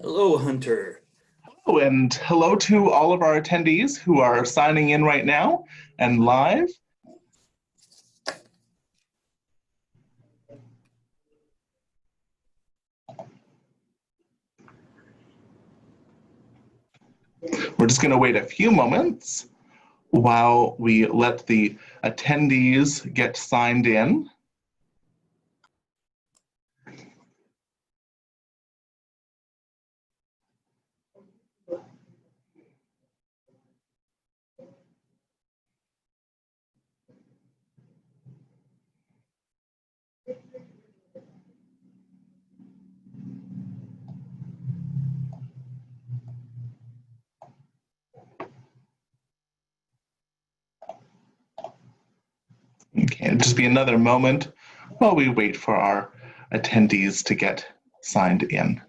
Hello, Hunter. Oh, and hello to all of our attendees who are signing in right now and live. We're just going to wait a few moments while we let the attendees get signed in. Okay, it'll just be another moment while we wait for our attendees to get signed in.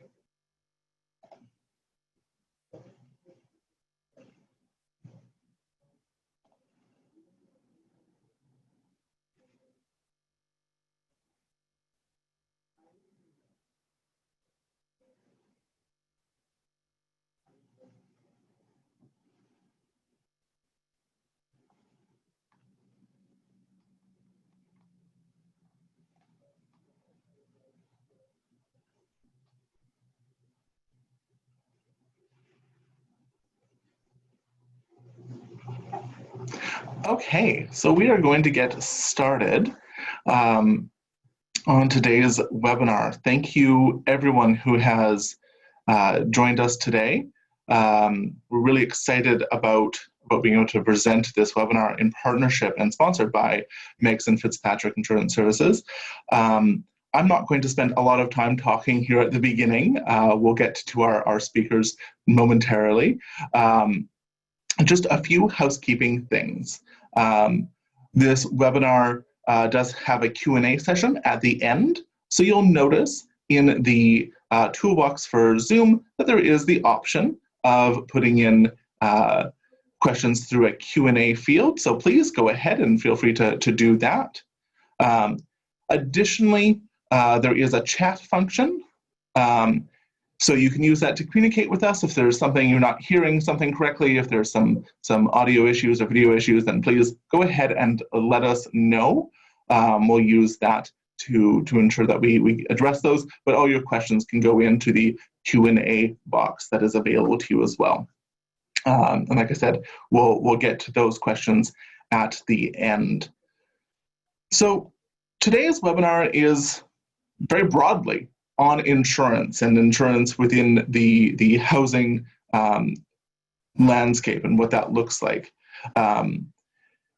Okay, so we are going to get started on today's webinar. Thank you everyone who has joined us today. We're really excited about being able to present this webinar in partnership and sponsored by Meggs and Fitzpatrick Insurance Services. I'm not going to spend a lot of time talking here at the beginning. We'll get to our speakers momentarily. Just a few housekeeping things. This webinar does have a Q&A session at the end. So you'll notice in the toolbox for Zoom that there is the option of putting in questions through a Q&A field. So please go ahead and feel free to do that. Additionally, there is a chat function. So you can use that to communicate with us if there's something you're not hearing something correctly, if there's some audio issues or video issues, then please go ahead and let us know. We'll use that to ensure that we address those, but all your questions can go into the Q&A box that is available to you as well. And like I said, we'll get to those questions at the end. So today's webinar is very broadly on insurance and insurance within the housing landscape and what that looks like.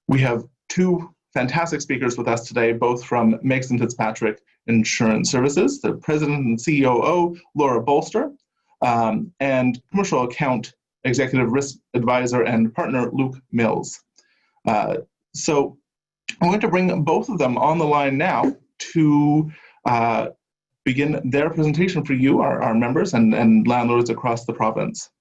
We have two fantastic speakers with us today, both from Meggs and Fitzpatrick Insurance Services, the President and COO, Laura Bolster, and Commercial Account Executive Risk Advisor and Partner, Luke Mills. So I'm going to bring both of them on the line now to begin their presentation for you, our members and landlords across the province.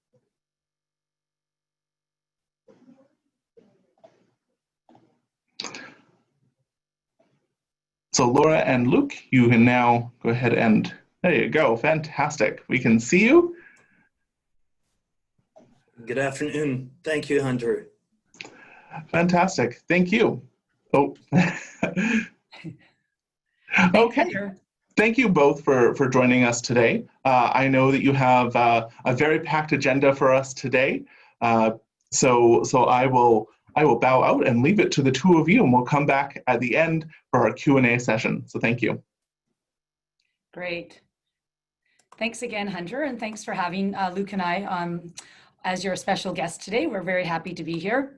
So Laura and Luke, you can now go ahead and, there you go, fantastic. We can see you. Good afternoon. Thank you, Hunter. Fantastic, thank you. Oh, okay. Thank you both for joining us today. I know that you have a very packed agenda for us today. So I will bow out and leave it to the two of you, and we'll come back at the end for our Q&A session. So thank you. Great. Thanks again, Hunter, and thanks for having Luke and I as your special guest today. We're very happy to be here.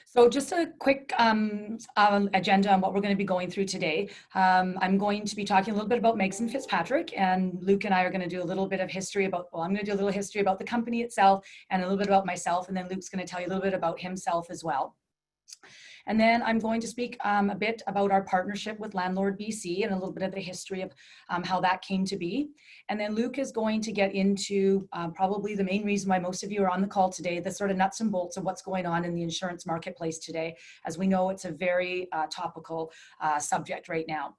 So just a quick agenda on what we're going to be going through today. I'm going to be talking a little bit about Meggs and Fitzpatrick, and Luke and I are going to do a little bit of history about, well, I'm going to do a little history about the company itself and a little bit about myself, and then Luke's going to tell you a little bit about himself as well. And then I'm going to speak a bit about our partnership with LandlordBC and a little bit of the history of how that came to be. And then Luke is going to get into probably the main reason why most of you are on the call today, the sort of nuts and bolts of what's going on in the insurance marketplace today. As we know, it's a very topical subject right now.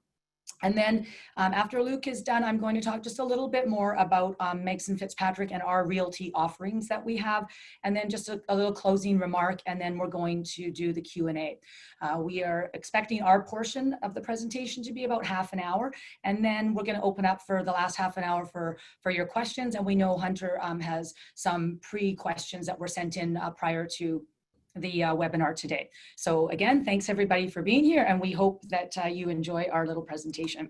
And then after Luke is done, I'm going to talk just a little bit more about Megson Fitzpatrick and our realty offerings that we have, and then just a little closing remark, and then we're going to do the Q&A. We are expecting our portion of the presentation to be about half an hour, and then we're going to open up for the last half an hour for your questions. And we know Hunter has some pre-questions that were sent in prior to the webinar today. So again, thanks everybody for being here, and we hope that you enjoy our little presentation.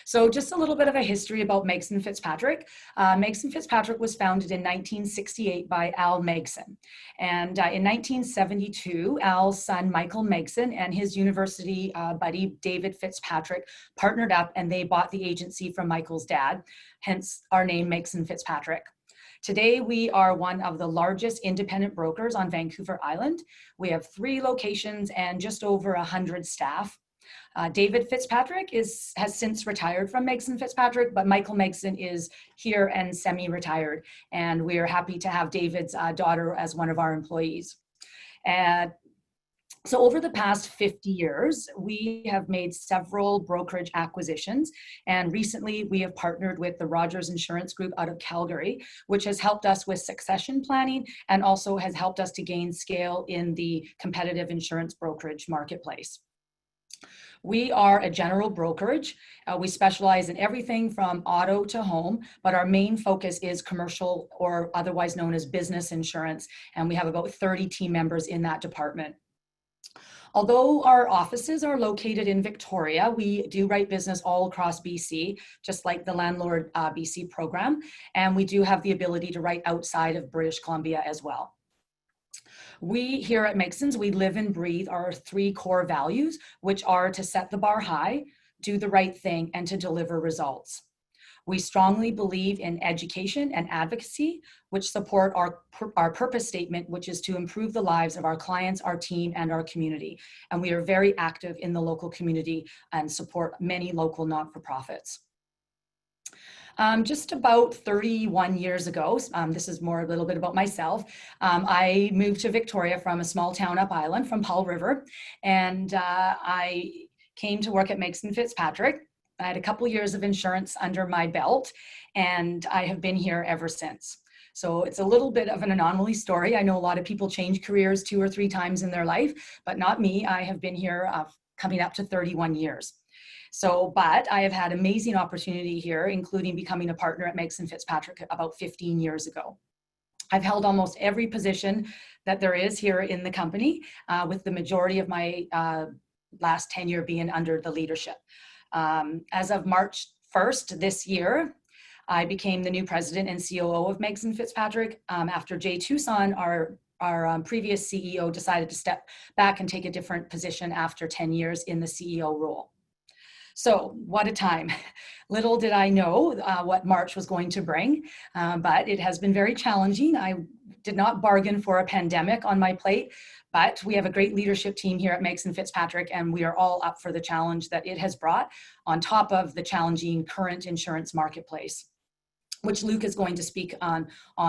So just a little bit of a history about Megson Fitzpatrick. Megson Fitzpatrick was founded in 1968 by Al Megson. And in 1972, Al's son, Michael Megson, and his university buddy, David Fitzpatrick, partnered up, and they bought the agency from Michael's dad, hence our name, Megson Fitzpatrick. Today, we are one of the largest independent brokers on Vancouver Island. We have 3 locations and just over 100 staff. David Fitzpatrick has since retired from Megson Fitzpatrick, but Michael Megson is here and semi-retired. And we are happy to have David's daughter as one of our employees. So over the past 50 years, we have made several brokerage acquisitions, and recently we have partnered with the Rogers Insurance Group out of Calgary, which has helped us with succession planning and also has helped us to gain scale in the competitive insurance brokerage marketplace. We are a general brokerage. We specialize in everything from auto to home, but our main focus is commercial, or otherwise known as business insurance, and we have about 30 team members in that department. Although our offices are located in Victoria, we do write business all across BC, just like the LandlordBC program, and we do have the ability to write outside of British Columbia as well. We here at Megson's, we live and breathe our 3 core values, which are to set the bar high, do the right thing, and to deliver results. We strongly believe in education and advocacy, which support our purpose statement, which is to improve the lives of our clients, our team, and our community. And we are very active in the local community and support many local not-for-profits. Just about 31 years ago, this is more a little bit about myself, I moved to Victoria from a small town up island from Paul River, and I came to work at Megson Fitzpatrick. I had a couple years of insurance under my belt, and I have been here ever since. So it's a little bit of an anomaly story. I know a lot of people change careers 2 or 3 times in their life, but not me. I have been here coming up to 31 years. But I have had amazing opportunity here, including becoming a partner at Megson Fitzpatrick about 15 years ago. I've held almost every position that there is here in the company, with the majority of my last tenure being under the leadership. As of March 1st this year, I became the new president and COO of Megson Fitzpatrick after Jay Tucson, our previous CEO, decided to step back and take a different position after 10 years in the CEO role. So what a time. Little did I know what March was going to bring, but it has been very challenging. I did not bargain for a pandemic on my plate, but we have a great leadership team here at Megson Fitzpatrick, and we are all up for the challenge that it has brought on top of the challenging current insurance marketplace, which Luke is going to speak on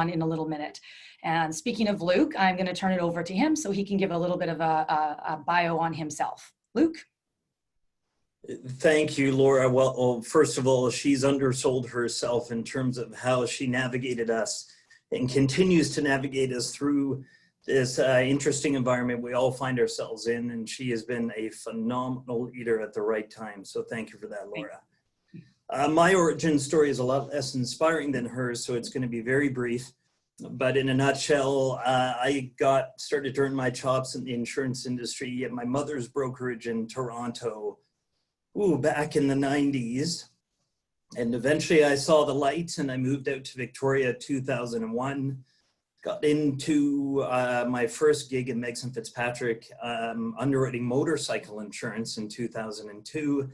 in a little minute. And speaking of Luke, I'm going to turn it over to him so he can give a little bit of a bio on himself. Luke? Thank you, Laura. Well, first of all, she's undersold herself in terms of how she navigated us and continues to navigate us through this interesting environment we all find ourselves in. And she has been a phenomenal leader at the right time. So thank you for that, Laura. My origin story is a lot less inspiring than hers, so it's going to be very brief. But in a nutshell, I started to earn my chops in the insurance industry at my mother's brokerage in Toronto, back in the 90s. And eventually I saw the light and I moved out to Victoria 2001. Got into my first gig in Megson Fitzpatrick, underwriting motorcycle insurance in 2002,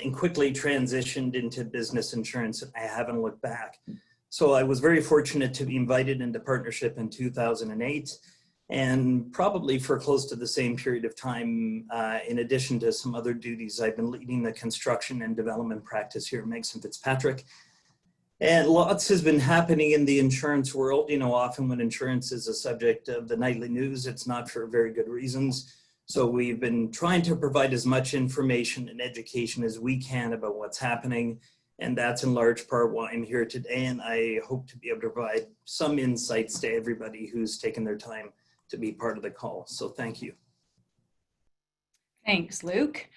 and quickly transitioned into business insurance. I haven't looked back. So I was very fortunate to be invited into partnership in 2008. And probably for close to the same period of time, in addition to some other duties, I've been leading the construction and development practice here at Megson Fitzpatrick. And lots has been happening in the insurance world. You know, often when insurance is a subject of the nightly news, it's not for very good reasons. So we've been trying to provide as much information and education as we can about what's happening. And that's in large part why I'm here today. And I hope to be able to provide some insights to everybody who's taken their time to be part of the call. So thank you. Thanks, Luke.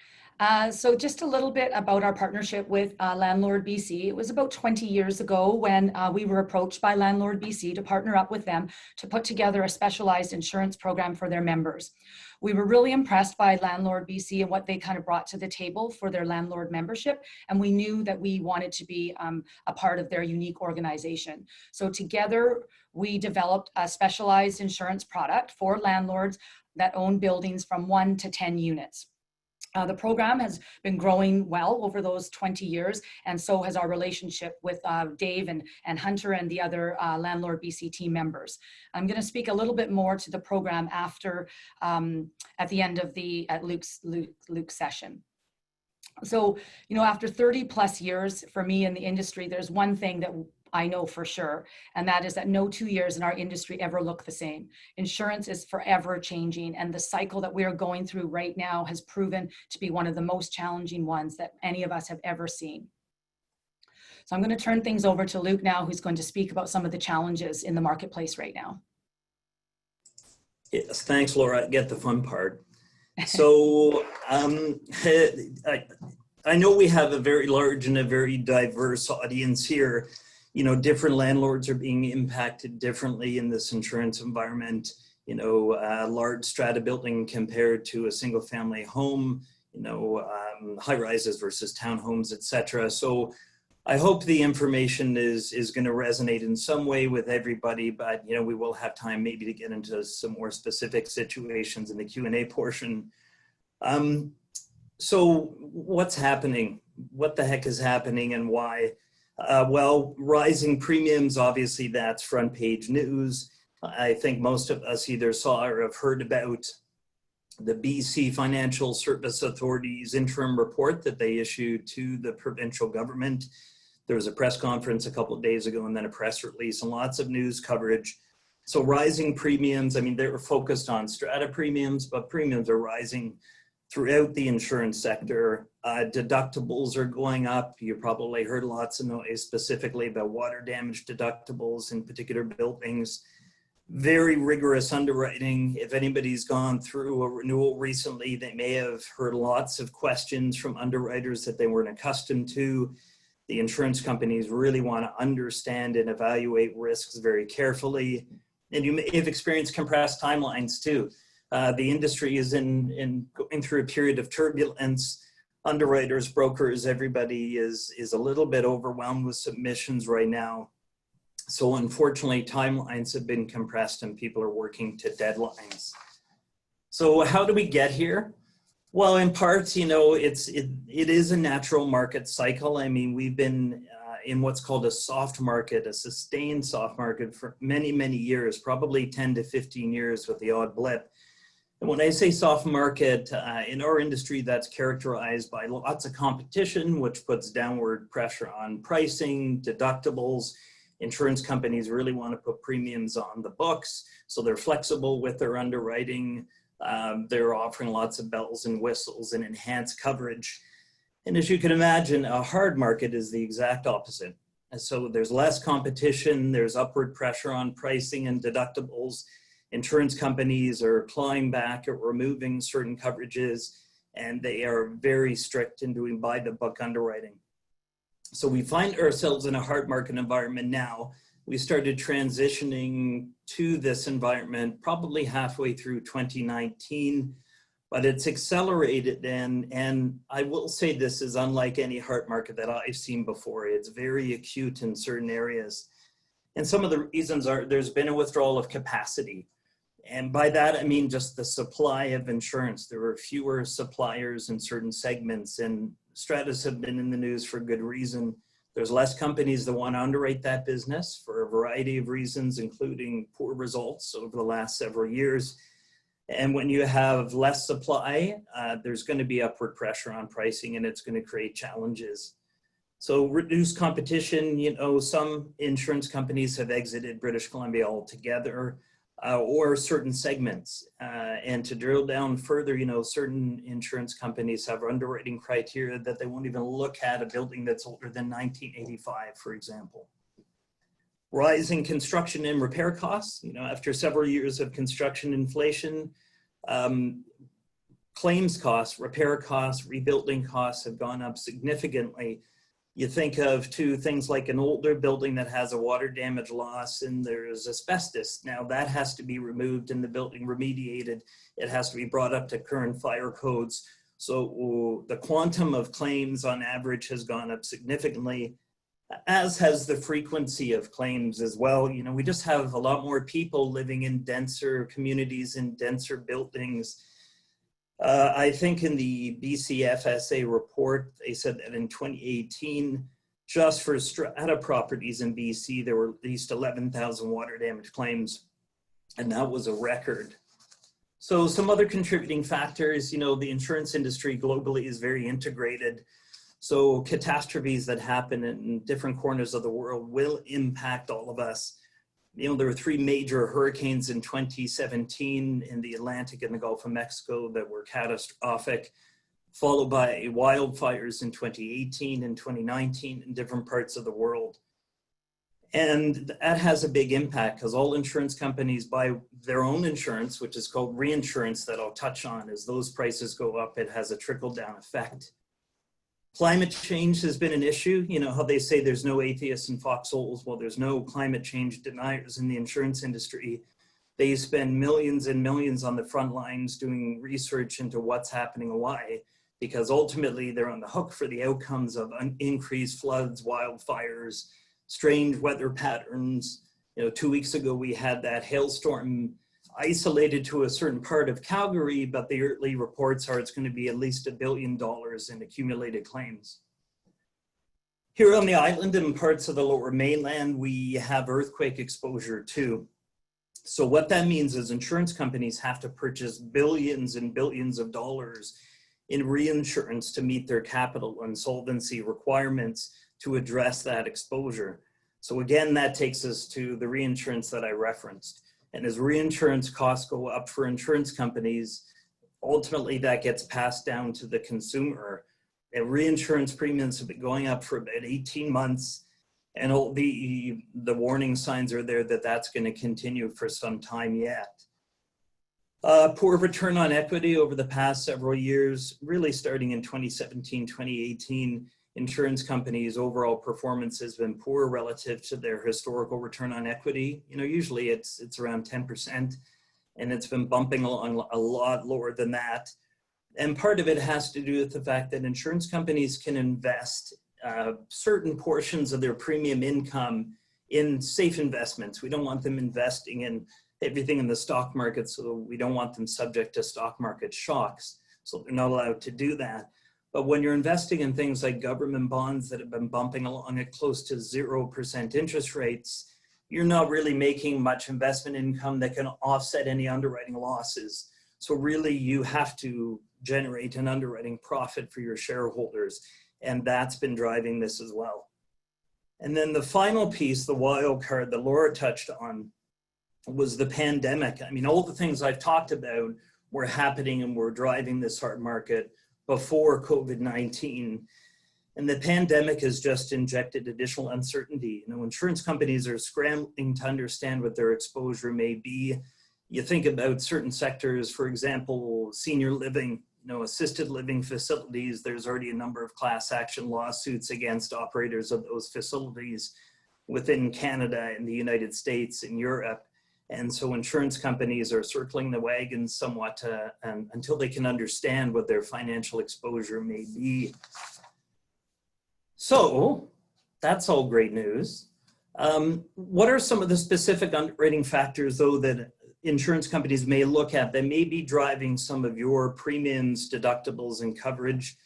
So just a little bit about our partnership with LandlordBC. It was about 20 years ago when we were approached by LandlordBC to partner up with them to put together a specialized insurance program for their members. We were really impressed by LandlordBC and what they kind of brought to the table for their landlord membership. And we knew that we wanted to be a part of their unique organization. So together, we developed a specialized insurance product for landlords that own buildings from 1 to 10 units. The program has been growing well over those 20 years, and so has our relationship with Dave and Hunter and the other LandlordBC team members. I'm going to speak a little bit more to the program after, at the end of Luke's session. So, you know, after 30 plus years for me in the industry, there's one thing that I know for sure, and that is that no 2 years in our industry ever look the same. Insurance is forever changing, and the cycle that we are going through right now has proven to be one of the most challenging ones that any of us have ever seen. So I'm going to turn things over to Luke now, who's going to speak about some of the challenges in the marketplace right now. Yes, thanks, Laura. I get the fun part. So I know we have a very large and a very diverse audience here. You know, different landlords are being impacted differently in this insurance environment. You know, a large strata building compared to a single family home, you know, high rises versus townhomes, etc. So I hope the information is going to resonate in some way with everybody, but, you know, we will have time maybe to get into some more specific situations in the Q&A portion. So what's happening? What the heck is happening and why? Well, rising premiums, obviously that's front page news. I think most of us either saw or have heard about the BC Financial Service Authority's interim report that they issued to the provincial government. There was a press conference a couple of days ago and then a press release and lots of news coverage. So rising premiums, I mean, they were focused on strata premiums, but premiums are rising throughout the insurance sector. Deductibles are going up. You probably heard lots of noise specifically about water damage deductibles in particular buildings. Very rigorous underwriting. If anybody's gone through a renewal recently, they may have heard lots of questions from underwriters that they weren't accustomed to. The insurance companies really want to understand and evaluate risks very carefully. And you may have experienced compressed timelines too. The industry is going through a period of turbulence. Underwriters, brokers, everybody is a little bit overwhelmed with submissions right now. So unfortunately, timelines have been compressed and people are working to deadlines. So how do we get here? Well, in part, you know, it is a natural market cycle. I mean, we've been in what's called a soft market, a sustained soft market for many, many years, probably 10 to 15 years with the odd blip. And when I say soft market, in our industry, that's characterized by lots of competition, which puts downward pressure on pricing, deductibles. Insurance companies really want to put premiums on the books, so they're flexible with their underwriting. They're offering lots of bells and whistles and enhanced coverage. And as you can imagine, a hard market is the exact opposite. And so there's less competition, there's upward pressure on pricing and deductibles. Insurance companies are clawing back at removing certain coverages, and they are very strict in doing by-the-book underwriting. So we find ourselves in a hard market environment now. We started transitioning to this environment probably halfway through 2019, but it's accelerated, and I will say this is unlike any hard market that I've seen before. It's very acute in certain areas. And some of the reasons are there's been a withdrawal of capacity. And by that, I mean just the supply of insurance. There were fewer suppliers in certain segments, and stratas have been in the news for good reason. There's less companies that want to underwrite that business for a variety of reasons, including poor results over the last several years. And when you have less supply, there's going to be upward pressure on pricing, and it's going to create challenges. So reduced competition, you know, some insurance companies have exited British Columbia altogether. or certain segments. And to drill down further, certain insurance companies have underwriting criteria that they won't even look at a building that's older than 1985, for example. Rising construction and repair costs, after several years of construction inflation, claims costs, repair costs, rebuilding costs have gone up significantly. You think of two things like an older building that has a water damage loss and there's asbestos. Now that has to be removed and the building remediated. It has to be brought up to current fire codes. So the quantum of claims on average has gone up significantly, as has the frequency of claims as well. We just have a lot more people living in denser communities and denser buildings. I think in the BCFSA report, they said that in 2018, just for strata properties in BC, there were at least 11,000 water damage claims, and that was a record. So some other contributing factors, the insurance industry globally is very integrated. So catastrophes that happen in different corners of the world will impact all of us. There were 3 major hurricanes in 2017 in the Atlantic and the Gulf of Mexico that were catastrophic, followed by wildfires in 2018 and 2019 in different parts of the world. And that has a big impact because all insurance companies buy their own insurance, which is called reinsurance, that I'll touch on. As those prices go up, it has a trickle-down effect. Climate change has been an issue. How they say there's no atheists in foxholes. Well, there's no climate change deniers in the insurance industry. They spend millions and millions on the front lines doing research into what's happening and why, because ultimately they're on the hook for the outcomes of increased floods, wildfires, strange weather patterns. 2 weeks ago, we had that hailstorm isolated to a certain part of Calgary, but the early reports are it's going to be at least $1 billion in accumulated claims. Here on the island and parts of the Lower Mainland, we have earthquake exposure too. So what that means is insurance companies have to purchase billions and billions of dollars in reinsurance to meet their capital and solvency requirements to address that exposure. So again, that takes us to the reinsurance that I referenced. And as reinsurance costs go up for insurance companies, ultimately that gets passed down to the consumer. And reinsurance premiums have been going up for about 18 months. And all the warning signs are there that that's going to continue for some time yet. Poor return on equity over the past several years, really starting in 2017, 2018, insurance companies' overall performance has been poor relative to their historical return on equity. Usually it's around 10%, and it's been bumping along a lot lower than that. And part of it has to do with the fact that insurance companies can invest certain portions of their premium income in safe investments. We don't want them investing in everything in the stock market, so we don't want them subject to stock market shocks. So they're not allowed to do that. But when you're investing in things like government bonds that have been bumping along at close to 0% interest rates, you're not really making much investment income that can offset any underwriting losses. So really you have to generate an underwriting profit for your shareholders. And that's been driving this as well. And then the final piece, the wild card that Laura touched on, was the pandemic. I mean, all the things I've talked about were happening and were driving this hard market before COVID-19. And the pandemic has just injected additional uncertainty. Insurance companies are scrambling to understand what their exposure may be. You think about certain sectors, for example, senior living, assisted living facilities. There's already a number of class action lawsuits against operators of those facilities within Canada and the United States and Europe. And so insurance companies are circling the wagons somewhat until they can understand what their financial exposure may be. So that's all great news. What are some of the specific underwriting factors, though, that insurance companies may look at that may be driving some of your premiums, deductibles, and coverage?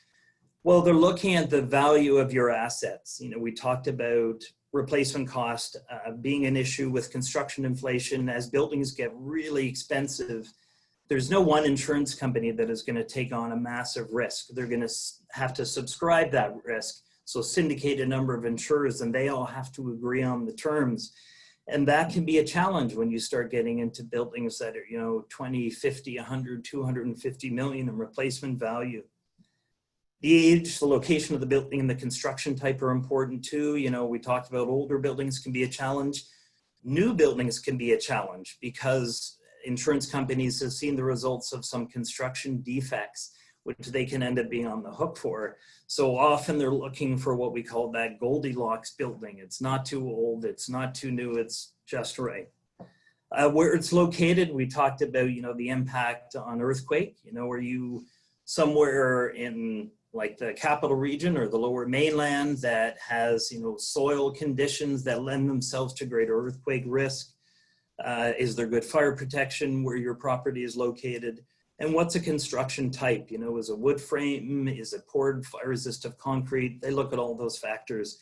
Well, they're looking at the value of your assets. We talked about replacement cost being an issue with construction inflation. As buildings get really expensive, there's no one insurance company that is going to take on a massive risk. They're going to have to subscribe that risk. So syndicate a number of insurers and they all have to agree on the terms. And that can be a challenge when you start getting into buildings that are, you know, 20, 50, 100, 250 million in replacement value. The age, the location of the building, and the construction type are important too. You know, we talked about older buildings can be a challenge. New buildings can be a challenge because insurance companies have seen the results of some construction defects, which they can end up being on the hook for. So often they're looking for what we call that Goldilocks building. It's not too old, it's not too new, it's just right. Where it's located, we talked about, you know, the impact on earthquake. You know, are you somewhere in like the capital region or the lower mainland that has, you know, soil conditions that lend themselves to greater earthquake risk? Is there good fire protection where your property is located? And what's a construction type? You know, is it wood frame? Is it poured fire resistant concrete? They look at all those factors.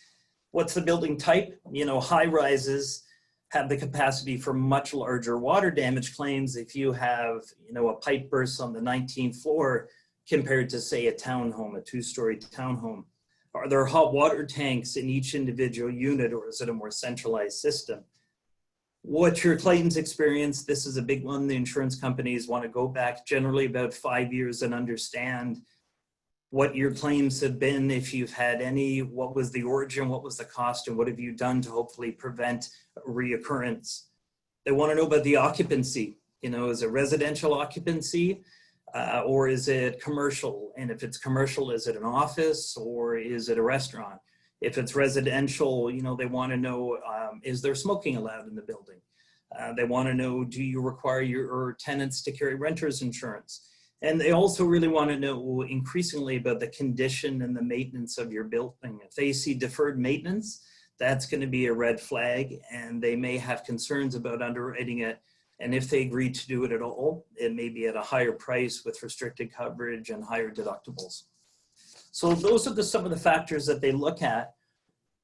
What's the building type? You know, high rises have the capacity for much larger water damage claims if you have, you know, a pipe burst on the 19th floor compared to, say, a townhome, a two-story townhome. Are there hot water tanks in each individual unit, or is it a more centralized system? What's your claims experience? This is a big one. The insurance companies want to go back generally about 5 years and understand what your claims have been, if you've had any, what was the origin, what was the cost, and what have you done to hopefully prevent reoccurrence. They want to know about the occupancy. You know, is it residential occupancy or is it commercial? And if it's commercial, is it an office or is it a restaurant? If it's residential, you know, they want to know, is there smoking allowed in the building? They want to know, do you require your tenants to carry renter's insurance? And they also really want to know increasingly about the condition and the maintenance of your building. If they see deferred maintenance, that's going to be a red flag, and they may have concerns about underwriting it. And if they agree to do it at all, it may be at a higher price with restricted coverage and higher deductibles. So those are some of the factors that they look at.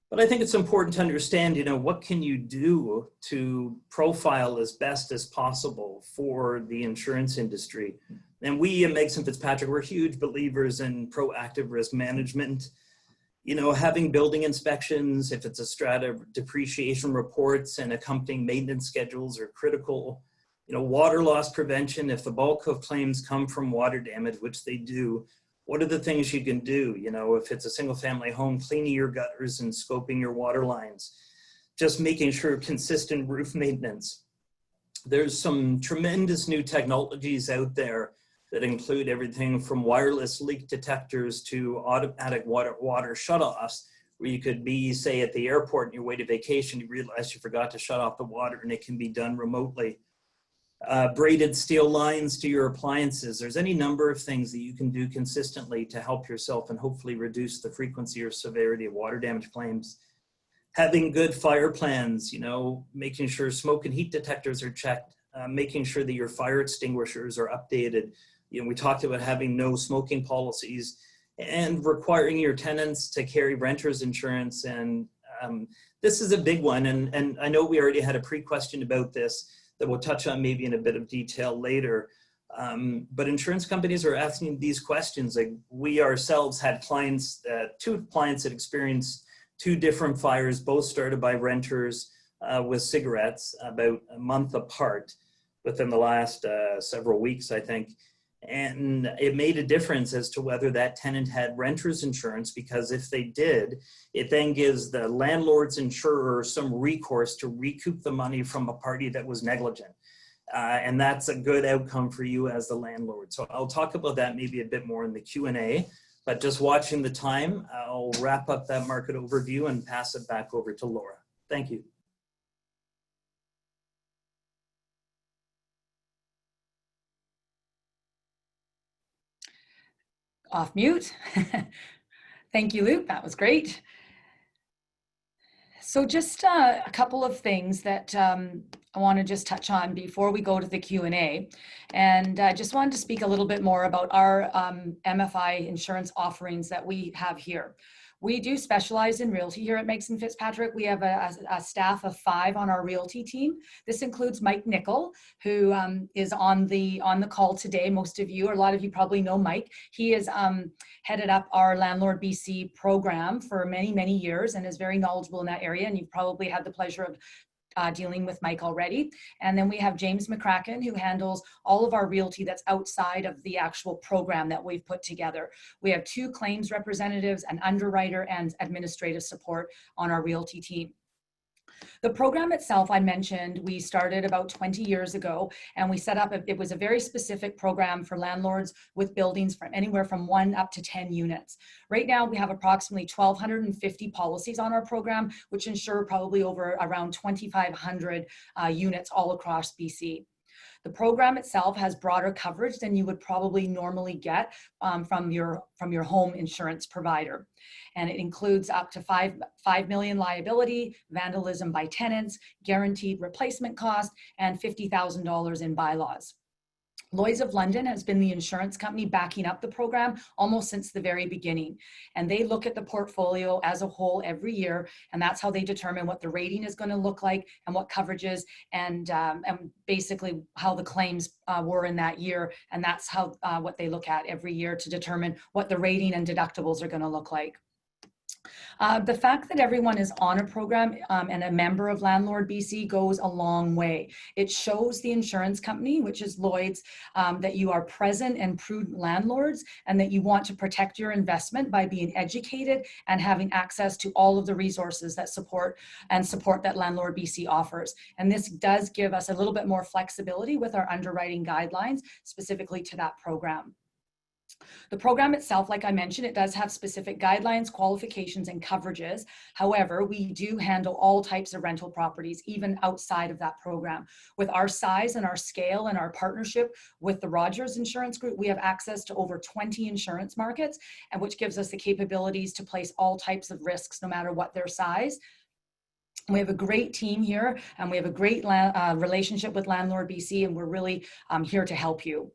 But I think it's important to understand, you know, what can you do to profile as best as possible for the insurance industry? And we at Meggs & Fitzpatrick, we're huge believers in proactive risk management. You know, having building inspections, if it's a strata, depreciation reports and accompanying maintenance schedules are critical. You know, water loss prevention, if the bulk of claims come from water damage, which they do, what are the things you can do? You know, if it's a single family home, cleaning your gutters and scoping your water lines, just making sure consistent roof maintenance. There's some tremendous new technologies out there that include everything from wireless leak detectors to automatic water shutoffs, where you could be, say, at the airport on your way to vacation, you realize you forgot to shut off the water and it can be done remotely. Braided steel lines to your appliances. There's any number of things that you can do consistently to help yourself and hopefully reduce the frequency or severity of water damage claims. Having good fire plans, you know, making sure smoke and heat detectors are checked, making sure that your fire extinguishers are updated. You know, we talked about having no smoking policies and requiring your tenants to carry renter's insurance. And this is a big one. And I know we already had a pre-question about this that we'll touch on maybe in a bit of detail later. But insurance companies are asking these questions. Like, we ourselves had clients, two clients that experienced two different fires, both started by renters with cigarettes about a month apart within the last several weeks, I think. And it made a difference as to whether that tenant had renter's insurance, because if they did, it then gives the landlord's insurer some recourse to recoup the money from a party that was negligent. And that's a good outcome for you as the landlord. So I'll talk about that maybe a bit more in the Q&A, but just watching the time, I'll wrap up that market overview and pass it back over to Laura. Thank you. Off mute. Thank you, Luke. That was great. So just a couple of things that I want to just touch on before we go to the Q&A. And I just wanted to speak a little bit more about our MFI insurance offerings that we have here. We do specialize in realty here at Meggs & Fitzpatrick. We have a staff of 5 on our realty team. This includes Mike Nickel, who is on the call today. Most of you, or a lot of you probably know Mike. He has headed up our LandlordBC program for many, many years and is very knowledgeable in that area. And you've probably had the pleasure of dealing with Mike already. And then we have James McCracken, who handles all of our realty that's outside of the actual program that we've put together. We have 2 claims representatives, an underwriter, and administrative support on our realty team. The program itself, I mentioned, we started about 20 years ago, and we set up, it was a very specific program for landlords with buildings from anywhere from 1 up to 10 units. Right now, we have approximately 1,250 policies on our program, which insure probably over around 2,500 units all across BC. The program itself has broader coverage than you would probably normally get from your home insurance provider. And it includes up to 5 million liability, vandalism by tenants, guaranteed replacement cost, and $50,000 in bylaws. Lloyd's of London has been the insurance company backing up the program almost since the very beginning. And they look at the portfolio as a whole every year, and that's how they determine what the rating is going to look like and what coverages and basically how the claims were in that year. And that's how what they look at every year to determine what the rating and deductibles are going to look like. The fact that everyone is on a program and a member of LandlordBC goes a long way. It shows the insurance company, which is Lloyd's, that you are present and prudent landlords and that you want to protect your investment by being educated and having access to all of the resources that support that LandlordBC offers. And this does give us a little bit more flexibility with our underwriting guidelines specifically to that program. The program itself, like I mentioned, it does have specific guidelines, qualifications, and coverages. However, we do handle all types of rental properties, even outside of that program. With our size and our scale and our partnership with the Rogers Insurance Group, we have access to over 20 insurance markets, and which gives us the capabilities to place all types of risks, no matter what their size. We have a great team here, and we have a great relationship with LandlordBC, and we're really here to help you.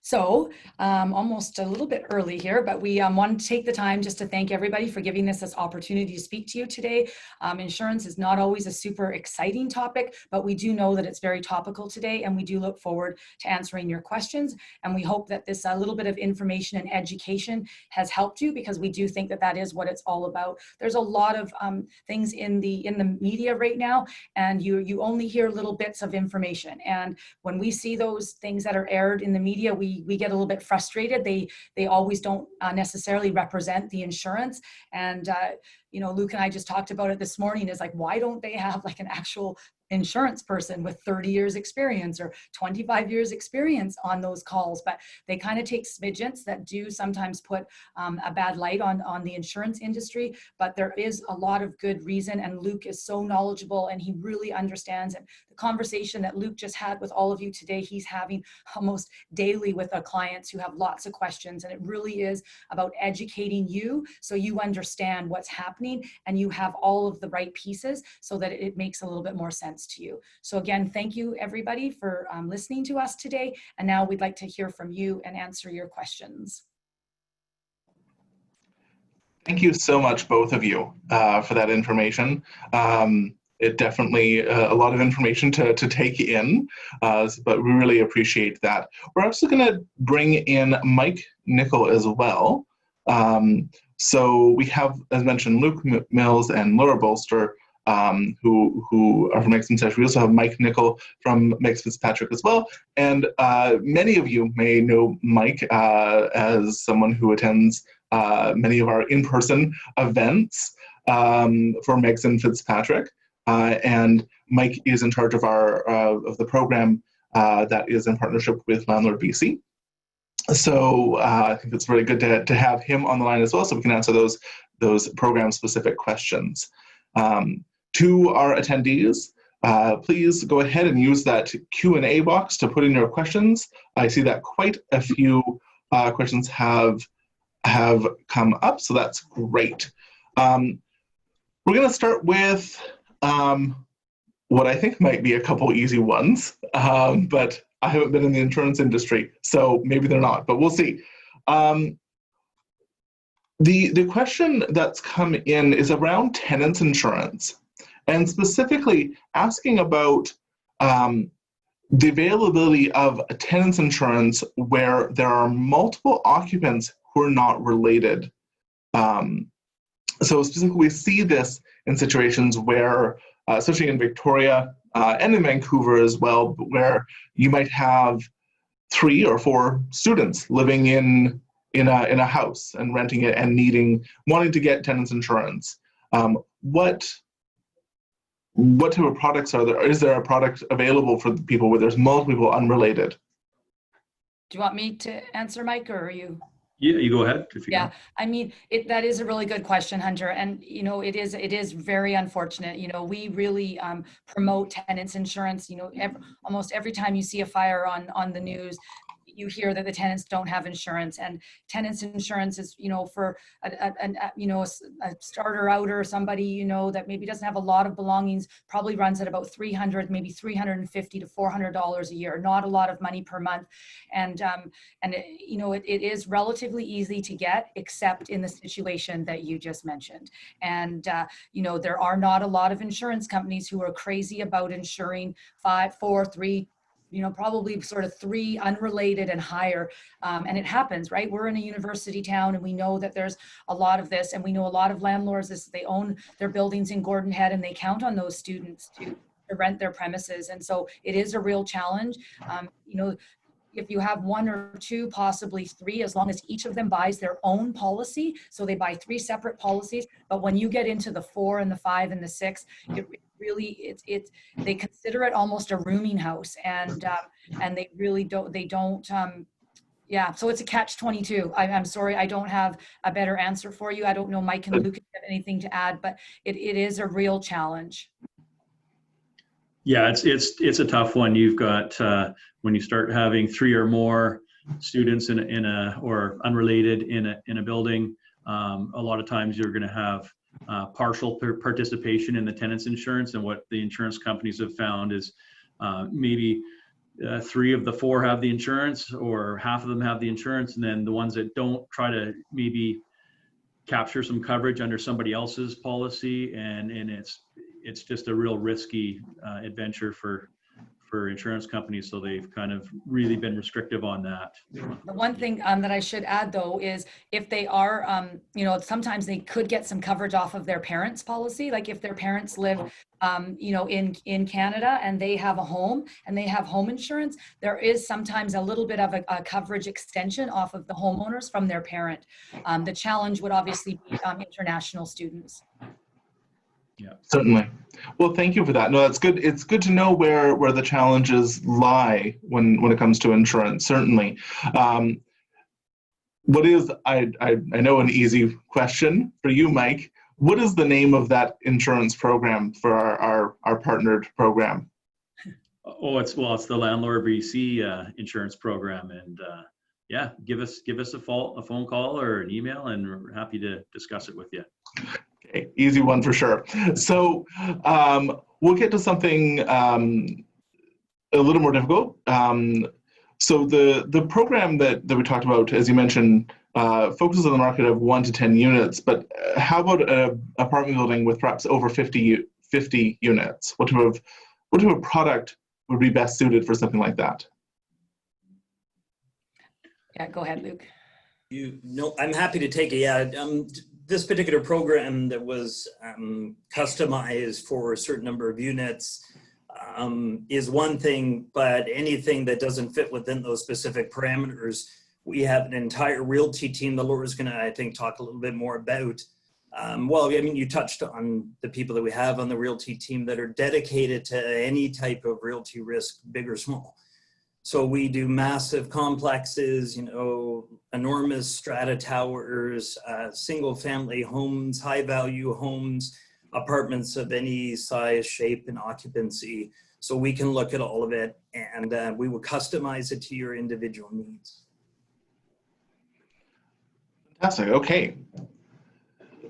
So almost a little bit early here, but we wanted to take the time just to thank everybody for giving us this opportunity to speak to you today. Insurance is not always a super exciting topic, but we do know that it's very topical today, and we do look forward to answering your questions. And we hope that this little bit of information and education has helped you, because we do think that that is what it's all about. There's a lot of things in the media right now, and you only hear little bits of information. And when we see those things that are aired in the media, we get a little bit frustrated. They always don't necessarily represent the insurance. And you know, Luke and I just talked about it this morning, is like, why don't they have like an actual insurance person with 30 years experience or 25 years experience on those calls? But they kind of take smidgets that do sometimes put a bad light on the insurance industry. But there is a lot of good reason, and Luke is so knowledgeable and he really understands it. The conversation that Luke just had with all of you today, he's having almost daily with our clients who have lots of questions, and it really is about educating you so you understand what's happening and you have all of the right pieces so that it makes a little bit more sense to you. So again, thank you everybody for listening to us today. And now we'd like to hear from you and answer your questions. Thank you so much, both of you, for that information. It definitely a lot of information to take in, but we really appreciate that. We're also going to bring in Mike Nickel as well. So we have, as mentioned, Luke Mills and Laura Bolster, who are from Meg's Fitzpatrick. We also have Mike Nickel from Meg's Fitzpatrick as well. And many of you may know Mike as someone who attends many of our in-person events for Meg's and Fitzpatrick. And Mike is in charge of of the program that is in partnership with LandlordBC. So I think it's really good to have him on the line as well, so we can answer those program-specific questions. To our attendees, please go ahead and use that Q&A box to put in your questions. I see that quite a few questions have come up, so that's great. We're going to start with what I think might be a couple easy ones, but I haven't been in the insurance industry, so maybe they're not, but we'll see. The question that's come in is around tenants insurance, and specifically asking about the availability of a tenants insurance where there are multiple occupants who are not related So specifically, we see this in situations where, especially in Victoria and in Vancouver as well, where you might have 3 or 4 students living in a house and renting it and wanting to get tenants insurance. What type of products are there? Is there a product available for people where there's multiple people unrelated? Do you want me to answer, Mike, or are you? Yeah, you go ahead if you Yeah, can. I mean, that is a really good question, Hunter. And, you know, it is very unfortunate. You know, we really promote tenants insurance. You know, almost every time you see a fire on the news, you hear that the tenants don't have insurance, and tenants insurance is, you know, for a starter out or somebody, you know, that maybe doesn't have a lot of belongings, probably runs at about $300, maybe $350 to $400 a year. Not a lot of money per month. And you know, it is relatively easy to get, except in the situation that you just mentioned. And, you know, there are not a lot of insurance companies who are crazy about insuring 5, 4, 3, you know, probably sort of 3 unrelated and higher. And it happens, right? We're in a university town, and we know that there's a lot of this, and we know a lot of landlords, they own their buildings in Gordon Head, and they count on those students to rent their premises. And so it is a real challenge. You know, if you have 1 or 2, possibly 3, as long as each of them buys their own policy. So they buy 3 separate policies. But when you get into the 4 and the 5 and the 6, it really, they consider it almost a rooming house, and they really don't. Yeah, so it's a catch-22. I'm sorry, I don't have a better answer for you. I don't know, Mike and Luke, if you have anything to add, but it is a real challenge. Yeah, it's a tough one. You've got when you start having 3 or more students in a or unrelated in a building, a lot of times you're going to have partial participation in the tenant's insurance. And what the insurance companies have found is maybe 3 of the 4 have the insurance, or half of them have the insurance, and then the ones that don't try to maybe capture some coverage under somebody else's policy, and it's just a real risky adventure for insurance companies. So they've kind of really been restrictive on that. The one thing that I should add, though, is if they are, you know, sometimes they could get some coverage off of their parents' policy. Like if their parents live, you know, in Canada, and they have a home and they have home insurance, there is sometimes a little bit of a coverage extension off of the homeowners from their parent. The challenge would obviously be international students. Yeah, certainly. Well, thank you for that. No, that's good. It's good to know where the challenges lie when it comes to insurance. Certainly. What is, I know, an easy question for you, Mike. What is the name of that insurance program for our partnered program? Oh, it's the LandlordBC insurance program, and yeah, give us a phone call or an email, and we're happy to discuss it with you. Okay, easy one for sure. So we'll get to something a little more difficult. So the program that we talked about, as you mentioned, focuses on the market of 1 to 10 units, but how about an apartment building with perhaps over 50 units? What type of product would be best suited for something like that? Yeah, go ahead, Luke. I'm happy to take it. Yeah, this particular program that was customized for a certain number of units is one thing, but anything that doesn't fit within those specific parameters, we have an entire realty team that Laura's going to, I think, talk a little bit more about. Well, I mean, you touched on the people that we have on the realty team that are dedicated to any type of realty risk, big or small. So we do massive complexes, you know, enormous strata towers, single family homes, high value homes, apartments of any size, shape, and occupancy. So we can look at all of it, and we will customize it to your individual needs. Fantastic. Okay.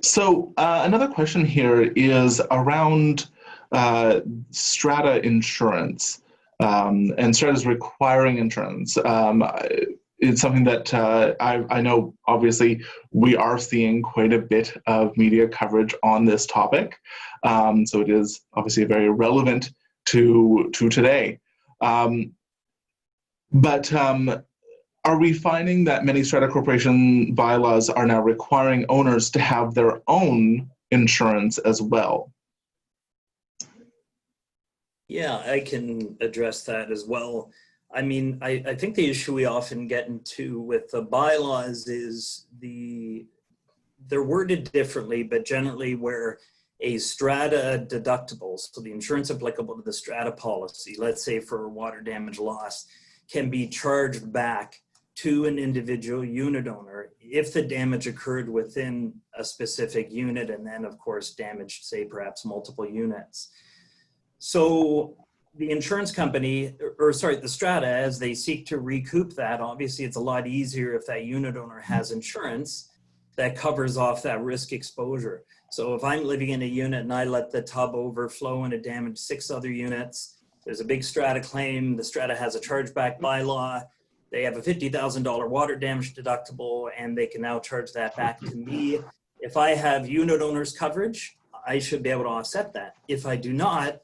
So another question here is around strata insurance. And strata is requiring insurance. It's something that I know, obviously, we are seeing quite a bit of media coverage on this topic. So it is obviously very relevant to today. But are we finding that many strata corporation bylaws are now requiring owners to have their own insurance as well? Yeah, I can address that as well. I mean, I think the issue we often get into with the bylaws is they're worded differently, but generally where a strata deductible, so the insurance applicable to the strata policy, let's say for water damage loss, can be charged back to an individual unit owner if the damage occurred within a specific unit, and then of course damaged, say, perhaps multiple units. So the insurance company, or sorry, the strata, as they seek to recoup that, obviously it's a lot easier if that unit owner has insurance that covers off that risk exposure. So if I'm living in a unit and I let the tub overflow and it damaged 6 other units, there's a big strata claim, the strata has a chargeback bylaw, they have a $50,000 water damage deductible, and they can now charge that back to me. If I have unit owner's coverage, I should be able to offset that. If I do not,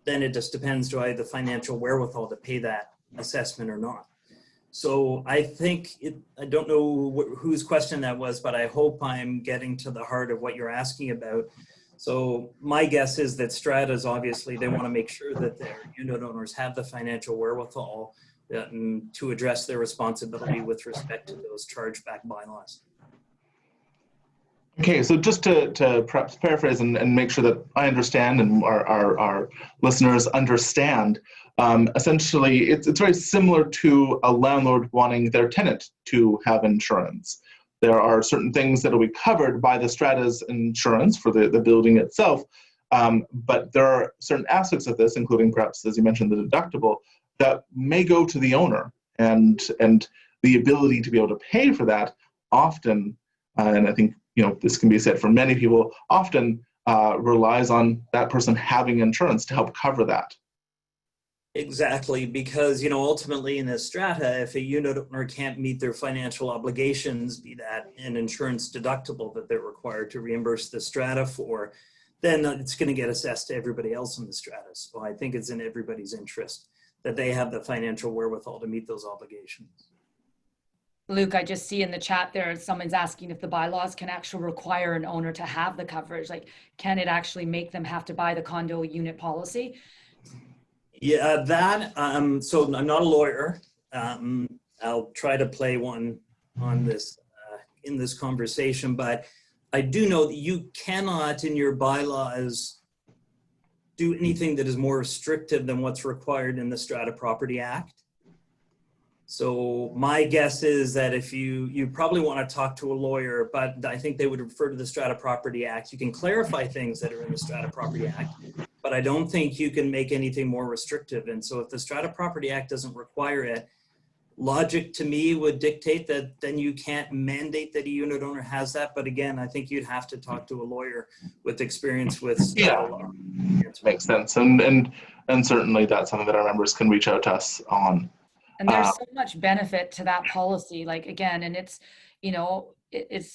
then it just depends, do I have the financial wherewithal to pay that assessment or not? So I think, I don't know whose question that was, but I hope I'm getting to the heart of what you're asking about. So my guess is that stratas, obviously, they want to make sure that their unit owners have the financial wherewithal to address their responsibility with respect to those chargeback bylaws. Okay, so just to perhaps paraphrase and make sure that I understand and our listeners understand, essentially it's very similar to a landlord wanting their tenant to have insurance. There are certain things that will be covered by the strata's insurance for the building itself, but there are certain aspects of this, including perhaps, as you mentioned, the deductible, that may go to the owner, and the ability to be able to pay for that often, and I think this can be said for many people, often relies on that person having insurance to help cover that. Exactly, because ultimately in a strata, if a unit owner can't meet their financial obligations, be that an insurance deductible that they're required to reimburse the strata for, then it's going to get assessed to everybody else in the strata. So I think it's in everybody's interest that they have the financial wherewithal to meet those obligations. Luke, I just see in the chat there, someone's asking if the bylaws can actually require an owner to have the coverage. Like, can it actually make them have to buy the condo unit policy? Yeah, so I'm not a lawyer. I'll try to play one on this in this conversation, but I do know that you cannot in your bylaws do anything that is more restrictive than what's required in the Strata Property Act. So my guess is that if you probably want to talk to a lawyer, but I think they would refer to the Strata Property Act. You can clarify things that are in the Strata Property Act, but I don't think you can make anything more restrictive. And so if the Strata Property Act doesn't require it, logic to me would dictate that then you can't mandate that a unit owner has that. But again, I think you'd have to talk to a lawyer with experience with strata law. Makes sense. And certainly that's something that our members can reach out to us on. And there's so much benefit to that policy, like, again, and it's,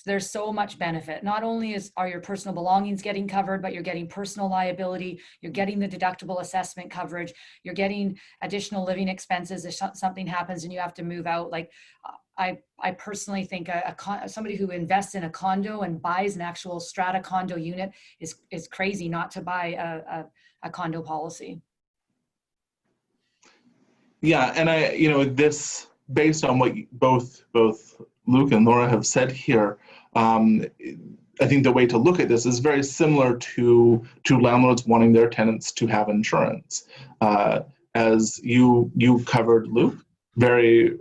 there's so much benefit. Not only are your personal belongings getting covered, but you're getting personal liability, you're getting the deductible assessment coverage, you're getting additional living expenses if something happens and you have to move out. Like, I personally think somebody who invests in a condo and buys an actual strata condo unit is crazy not to buy a condo policy. Yeah, and this, based on what both Luke and Laura have said here, I think the way to look at this is very similar to landlords wanting their tenants to have insurance. As you covered, Luke, very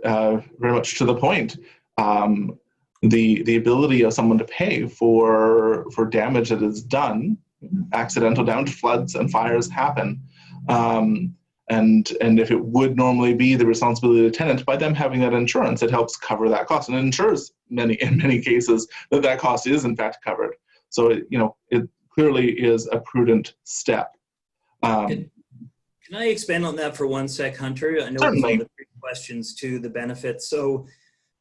much to the point. The ability of someone to pay for damage that is done, accidental damage, floods and fires happen. And if it would normally be the responsibility of the tenant, by them having that insurance, it helps cover that cost, and it ensures in many cases that cost is in fact covered. So it clearly is a prudent step. Can I expand on that for one sec, Hunter? I know it's one of the big questions to the benefits. So,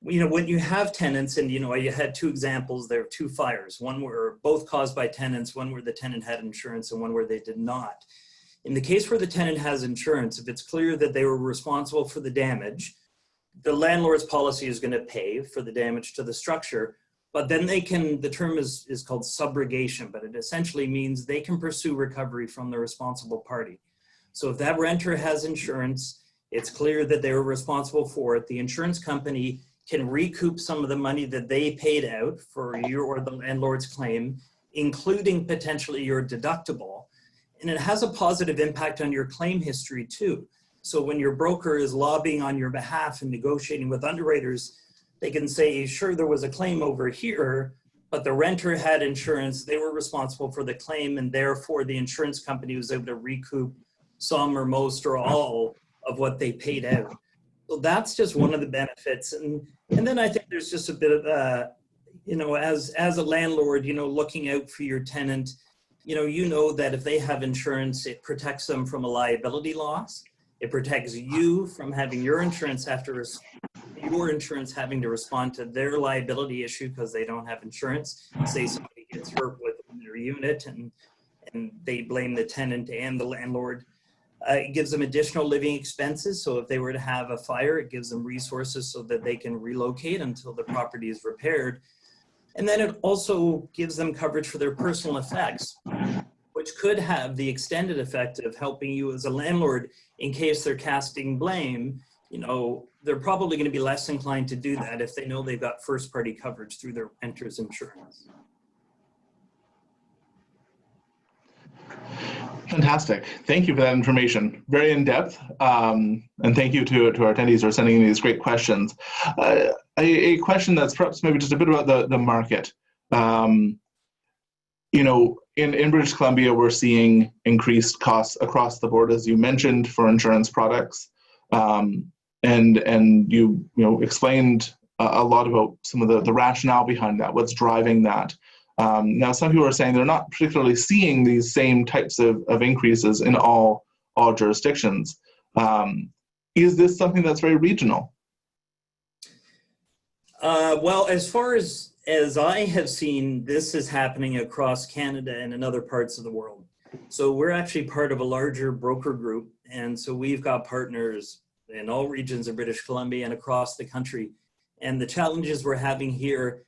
when you have tenants, and you had 2 examples there, 2 fires, one were both caused by tenants, one where the tenant had insurance, and one where they did not. In the case where the tenant has insurance, if it's clear that they were responsible for the damage, the landlord's policy is going to pay for the damage to the structure, but then they can, the term is called subrogation, but it essentially means they can pursue recovery from the responsible party. So if that renter has insurance, it's clear that they were responsible for it. The insurance company can recoup some of the money that they paid out for your or the landlord's claim, including potentially your deductible. And it has a positive impact on your claim history too. So when your broker is lobbying on your behalf and negotiating with underwriters, they can say, sure, there was a claim over here, but the renter had insurance, they were responsible for the claim, and therefore the insurance company was able to recoup some or most or all of what they paid out. So that's just one of the benefits. And then I think there's just a bit of, you know, as a landlord, you know, looking out for your tenant, you know that if they have insurance, it protects them from a liability loss. It protects you from having your insurance having to respond to their liability issue because they don't have insurance. Say somebody gets hurt within their unit and they blame the tenant and the landlord. It gives them additional living expenses. So if they were to have a fire, it gives them resources so that they can relocate until the property is repaired. And then it also gives them coverage for their personal effects, which could have the extended effect of helping you as a landlord in case they're casting blame. You know, they're probably going to be less inclined to do that if they know they've got first party coverage through their renter's insurance. Fantastic. Thank you for that information. Very in-depth. And thank you to our attendees for sending in these great questions. A question that's perhaps maybe just a bit about the market. You know, in British Columbia, we're seeing increased costs across the board, as you mentioned, for insurance products. And you explained a lot about some of the rationale behind that, what's driving that. Now, some people are saying they're not particularly seeing these same types of increases in all jurisdictions. Is this something that's very regional? Well, as far as I have seen, this is happening across Canada and in other parts of the world. So we're actually part of a larger broker group. And so we've got partners in all regions of British Columbia and across the country. And the challenges we're having here,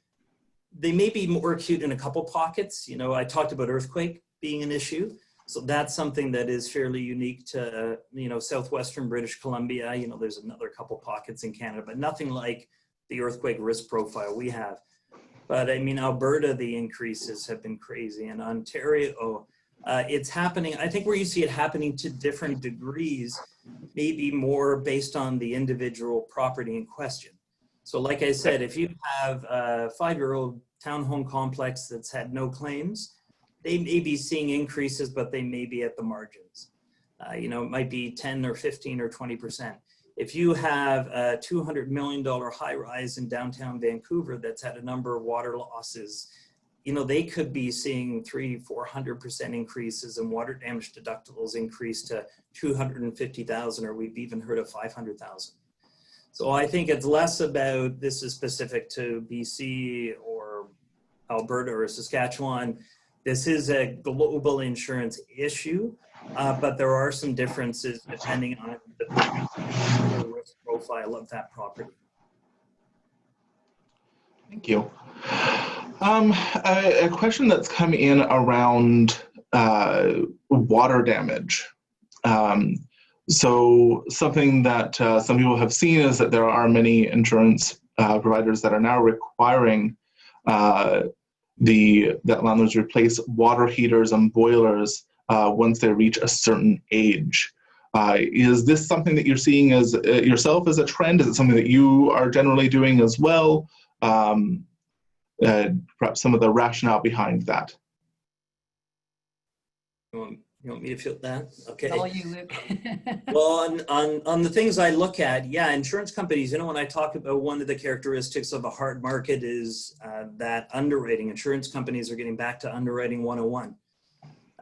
they may be more acute in a couple pockets. You know, I talked about earthquake being an issue. So that's something that is fairly unique to, southwestern British Columbia. You know, there's another couple pockets in Canada, but nothing like the earthquake risk profile we have. But I mean, Alberta, the increases have been crazy. And Ontario, it's happening. I think where you see it happening to different degrees, maybe more based on the individual property in question. So like I said, if you have a 5-year-old townhome complex that's had no claims, they may be seeing increases, but they may be at the margins. It might be 10 or 15 or 20%. If you have a $200 million high rise in downtown Vancouver that's had a number of water losses, they could be seeing 300-400% increases in water damage deductibles increase to $250,000, or we've even heard of $500,000. So I think it's less about this is specific to BC or Alberta or Saskatchewan. This is a global insurance issue, but there are some differences depending on the risk profile of that property. Thank you. A question that's come in around water damage. So something that some people have seen is that there are many insurance providers that are now requiring that landlords replace water heaters and boilers once they reach a certain age. Is this something that you're seeing as yourself as a trend? Is it something that you are generally doing as well? Perhaps some of the rationale behind that. You want me to field that? Okay. All you, Luke. Well, on the things I look at, yeah, insurance companies, when I talk about one of the characteristics of a hard market is that underwriting. Insurance companies are getting back to underwriting 101.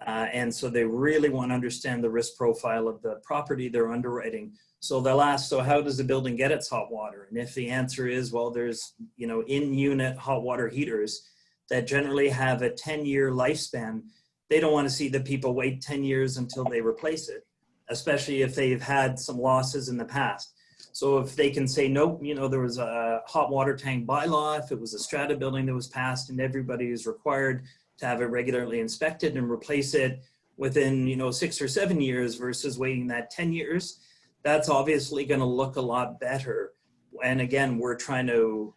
And so they really want to understand the risk profile of the property they're underwriting. So they'll ask, so how does the building get its hot water? And if the answer is, well, there's, in-unit hot water heaters that generally have a 10-year lifespan, they don't want to see the people wait 10 years until they replace it, especially if they've had some losses in the past. So if they can say, nope, you know, there was a hot water tank bylaw, if it was a strata building that was passed and everybody is required to have it regularly inspected and replace it within, you know, 6 or 7 years versus waiting that 10 years, that's obviously going to look a lot better. And again, we're trying to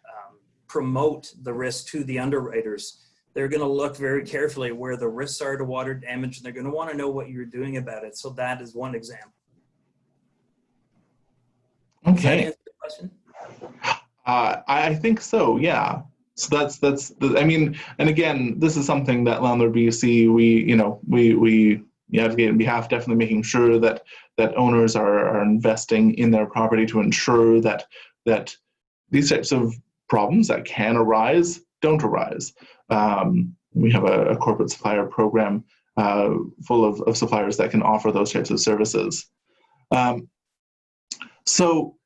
promote the risk to the underwriters. They're going to look very carefully where the risks are to water damage, and they're going to want to know what you're doing about it. So that is one example. Does that Okay. answer the question? I think so, yeah. So that's I mean, and again, this is something that LandlordBC, we advocate on behalf, definitely making sure that owners are investing in their property to ensure that these types of problems that can arise don't arise. We have a corporate supplier program full of suppliers that can offer those types of services. So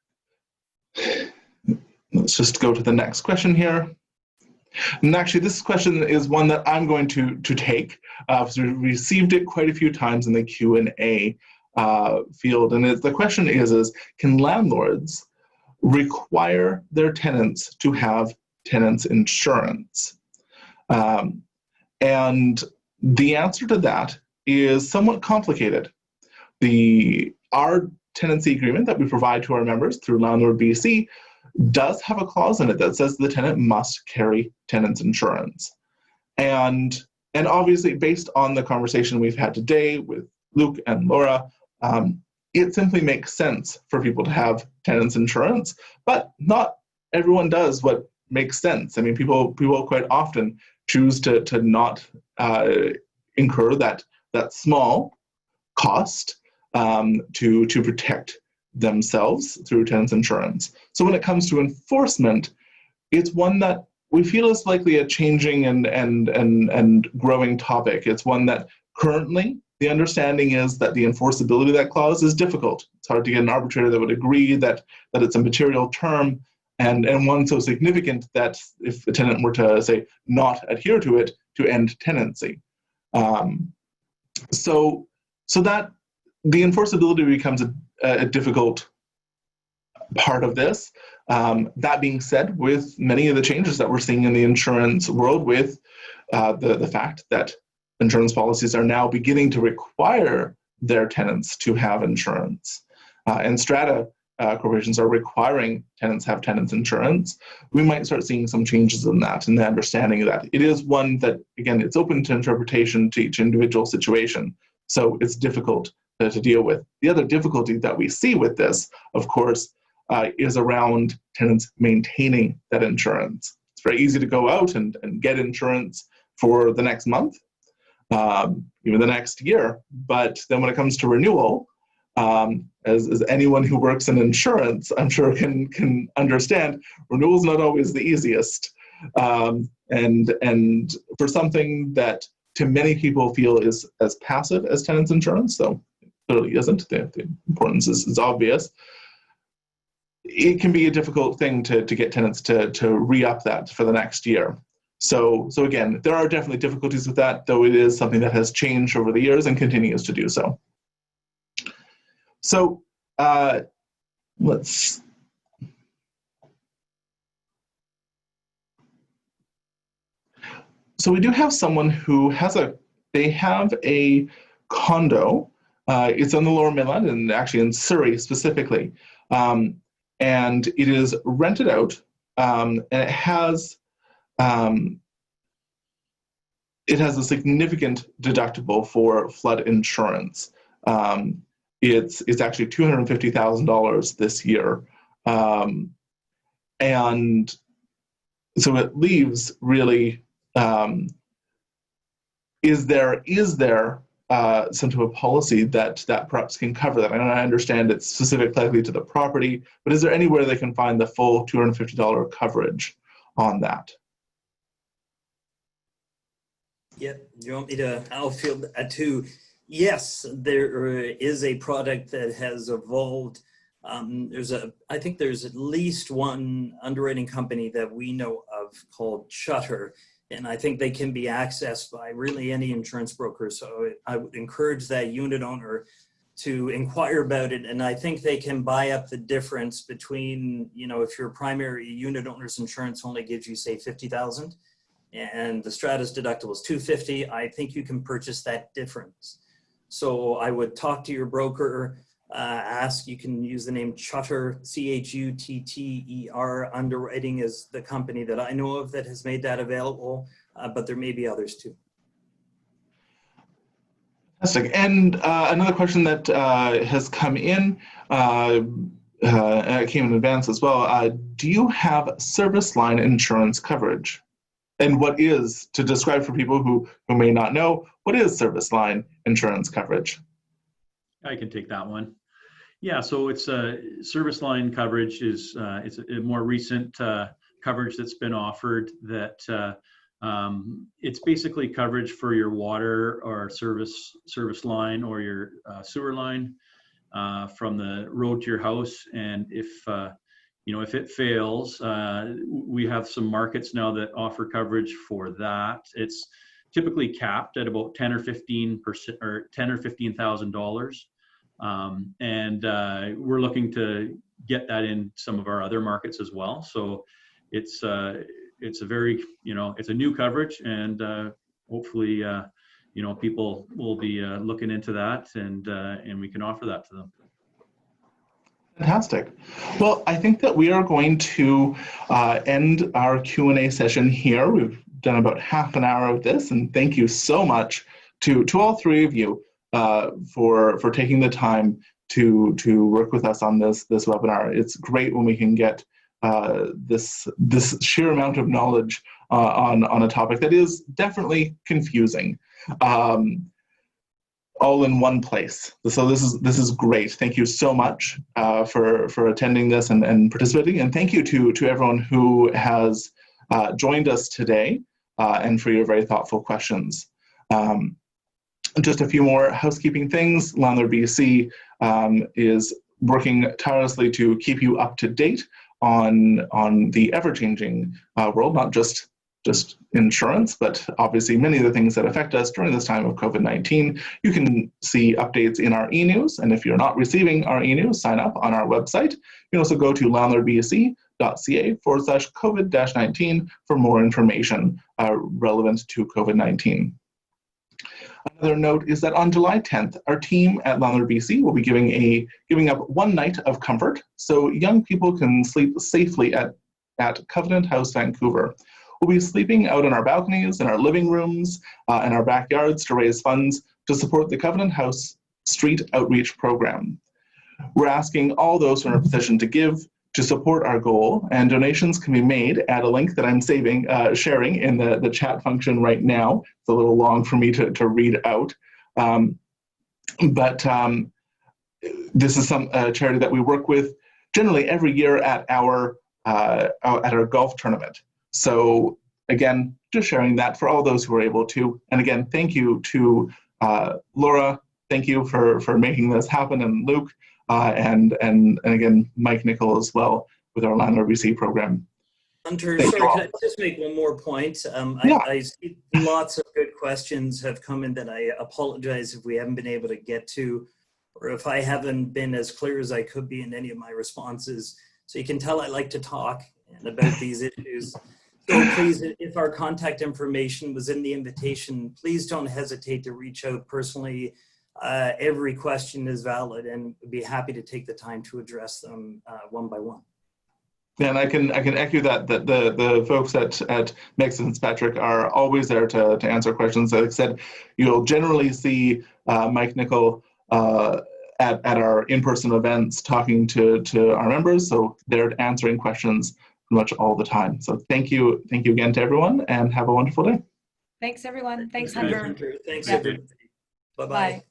let's just go to the next question here. And actually, this question is one that I'm going to take. So we received it quite a few times in the Q&A field. And the question is, can landlords require their tenants to have tenants insurance? And the answer to that is somewhat complicated. Our tenancy agreement that we provide to our members through LandlordBC does have a clause in it that says the tenant must carry tenants insurance. And obviously, based on the conversation we've had today with Luke and Laura, it simply makes sense for people to have tenants insurance, but not everyone does what makes sense. I mean, people quite often choose to not incur that small cost to protect themselves through tenants insurance. So when it comes to enforcement, it's one that we feel is likely a changing and growing topic. It's one that currently the understanding is that the enforceability of that clause is difficult. It's hard to get an arbitrator that would agree that it's a material term and one so significant that if a tenant were to, say, not adhere to it, to end tenancy. So that the enforceability becomes a difficult part of this. That being said, with many of the changes that we're seeing in the insurance world, with the fact that insurance policies are now beginning to require their tenants to have insurance, and strata corporations are requiring tenants have tenants insurance, we might start seeing some changes in that, and the understanding of that. It is one that, again, it's open to interpretation to each individual situation, so it's difficult to deal with. The other difficulty that we see with this, of course, is around tenants maintaining that insurance. It's very easy to go out and get insurance for the next month, even the next year. But then when it comes to renewal, as anyone who works in insurance, I'm sure can understand, renewal is not always the easiest. And for something that to many people feel is as passive as tenants insurance, though it clearly isn't, the importance is obvious, it can be a difficult thing to get tenants to re-up that for the next year. So again, there are definitely difficulties with that, though it is something that has changed over the years and continues to do so. So So we do have someone who they have a condo. It's on the Lower Mainland and actually in Surrey specifically. And it is rented out, and it has a significant deductible for flood insurance. It's actually $250,000 this year, and so it leaves really. Is there some type of policy that perhaps can cover that? And I understand it's specific likely to the property, but is there anywhere they can find the full $250 coverage on that? Yeah, you want me to outfield that too? Yes, there is a product that has evolved. I think there's at least one underwriting company that we know of called Shutter, and I think they can be accessed by really any insurance broker. So I would encourage that unit owner to inquire about it. And I think they can buy up the difference between, you know, if your primary unit owner's insurance only gives you, say, 50,000 and the strata's deductible is 250, I think you can purchase that difference. So I would talk to your broker, ask, you can use the name Chutter, Chutter. Underwriting is the company that I know of that has made that available, but there may be others too. Fantastic. And another question that has come in, came in advance as well. Do you have service line insurance coverage? And what is, to describe for people who may not know, what is service line insurance coverage? I can take that one. Yeah, so it's service line coverage is it's a more recent coverage that's been offered that it's basically coverage for your water or service line or your sewer line from the road to your house. And if you know, if it fails, we have some markets now that offer coverage for that. It's typically capped at about 10 or 15% or $10,000 or $15,000. And we're looking to get that in some of our other markets as well. So it's a very, you know, it's a new coverage, and hopefully, you know, people will be looking into that, and we can offer that to them. Fantastic. Well, I think that we are going to end our Q&A session here. We've done about half an hour of this, and thank you so much to all three of you for taking the time to work with us on this webinar. It's great when we can get this sheer amount of knowledge on a topic that is definitely confusing, all in one place. So this is great. Thank you so much for attending this and participating, and thank you to everyone who has joined us today and for your very thoughtful questions. Just a few more housekeeping things. LandlordBC is working tirelessly to keep you up to date on the ever-changing world, not just insurance, but obviously many of the things that affect us during this time of COVID-19. You can see updates in our e-news, and if you're not receiving our e-news, sign up on our website. You can also go to landlordbc.ca/COVID-19 for more information relevant to COVID-19. Another note is that on July 10th, our team at LandlordBC will be giving up one night of comfort so young people can sleep safely at Covenant House, Vancouver. We'll be sleeping out on our balconies, in our living rooms, and our backyards to raise funds to support the Covenant House Street Outreach Program. We're asking all those who are in a position to give to support our goal, and donations can be made at a link that I'm sharing in the chat function right now. It's a little long for me to read out, but this is a charity that we work with generally every year at our golf tournament. So again, just sharing that for all those who are able to. And again, thank you to Laura. Thank you for making this happen, and Luke. And again, Mike Nicol as well with our LandlordBC program. Hunter, sorry, can I just make one more point? Yeah. I see lots of good questions have come in that I apologize if we haven't been able to get to, or if I haven't been as clear as I could be in any of my responses. So you can tell I like to talk about these issues. So please, if our contact information was in the invitation, please don't hesitate to reach out personally. Every question is valid, and we'd be happy to take the time to address them one by one. Yeah, and I can echo that the folks at Mix and Fitzpatrick are always there to answer questions. Like I said, you'll generally see Mike Nicol at our in-person events talking to our members, so they're answering questions pretty much all the time. So thank you again to everyone, and have a wonderful day. Thanks, everyone. Thanks, Hunter. Hunter. Thanks, Yeah. everybody. Bye-bye. Bye.